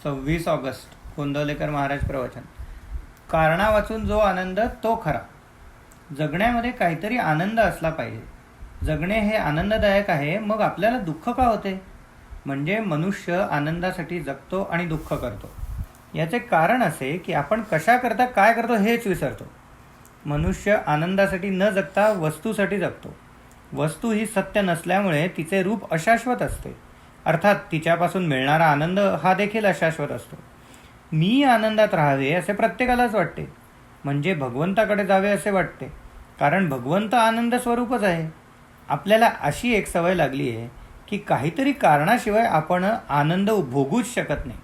26 August Gondavalekar Maharaj प्रवचन. कारणा वाचून जो आनंद तो खरा. जगण्यामध्ये काहीतरी आनंद असला पाहिजे. जगणे हे आनंददायक आहे, मग आपल्याला दुःख का होते? म्हणजे मनुष्य आनंदासाठी जगतो आणि दुःख करतो. याचे कारण असे की आपण कशाकरता काय करतो हेच विसरतो. मनुष्य आनंदासाठी न जगता वस्तूसाठी जगतो. वस्तू ही सत्य नसल्यामुळे तिचे रूप अशाश्वत असते, अर्थात तिच्यापासून मिळणारा आनंद हा देखील अशाश्वत असतो. मी आनंदात राहावे असे प्रत्येकालाच वाटते, म्हणजे भगवंताकडे जावे असे वाटते, कारण भगवंत आनंद स्वरूपच आहे. आपल्याला अशी एक सवय लागली आहे की काहीतरी कारणाशिवाय आपण आनंद भोगूच शकत नाही.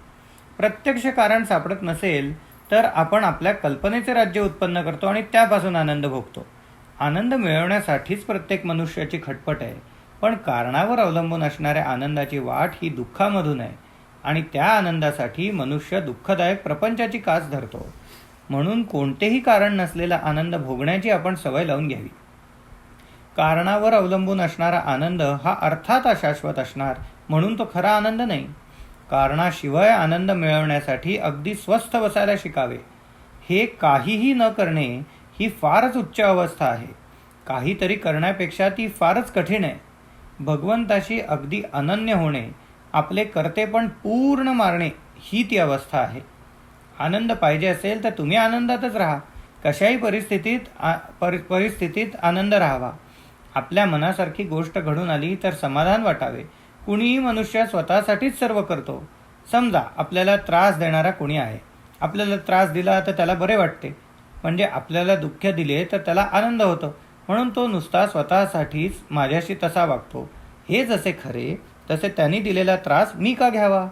प्रत्यक्ष कारण सापडत नसेल तर आपण आपल्या कल्पनेचे राज्य उत्पन्न करतो आणि त्यापासून आनंद भोगतो. आनंद मिळवण्यासाठीच प्रत्येक मनुष्याची खटपट आहे, पण कारणावर अवलंबून असणाऱ्या आनंदाची वाट ही दुःखामधून आहे आणि त्या आनंदासाठी मनुष्य दुःखदायक प्रपंचाची कास धरतो. म्हणून कोणतेही कारण नसलेला आनंद भोगण्याची आपण सवय लावून घ्यावी. कारणावर अवलंबून असणारा आनंद हा अर्थात अशाश्वत असणार, म्हणून तो खरा आनंद नाही. कारणाशिवाय आनंद मिळवण्यासाठी अगदी स्वस्थ बसायला शिकावे. हे काहीही न करणे ही फारच उच्च अवस्था आहे. काहीतरी करण्यापेक्षा ती फारच कठीण आहे. भगवंताशी अगदी अनन्य होणे, आपले कर्तेपण पूर्ण मारणे ही ती अवस्था आहे. आनंद पाहिजे असेल तर तुम्ही आनंदातच राहा. कशाही परिस्थितीत आनंद राहावा. आपल्या मनासारखी गोष्ट घडून आली तर समाधान वाटावे. कुणीही मनुष्य स्वतःसाठीच सर्व करतो. समजा आपल्याला त्रास देणारा कोणी आहे. आपल्याला त्रास दिला तर त्याला बरे वाटते, म्हणजे आपल्याला दुःख दिले तर त्याला आनंद होतो, म्हणून तो नुसता स्वतःसाठीच माझ्याशी तसा वागतो. हे जसे खरे तसे त्यांनी दिलेला त्रास मी का घ्यावा?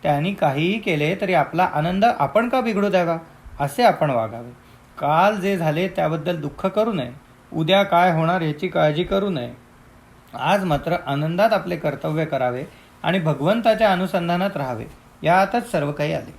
त्यांनी काहीही केले तरी आपला आनंद आपण का बिघडू द्यावा? असे आपण वागावे. काल जे झाले त्याबद्दल दुःख करू नये. उद्या काय होणार याची काळजी करू नये. आज मात्र आनंदात आपले कर्तव्य करावे आणि भगवंताच्या अनुसंधानात राहावे. यातच सर्व काही आले.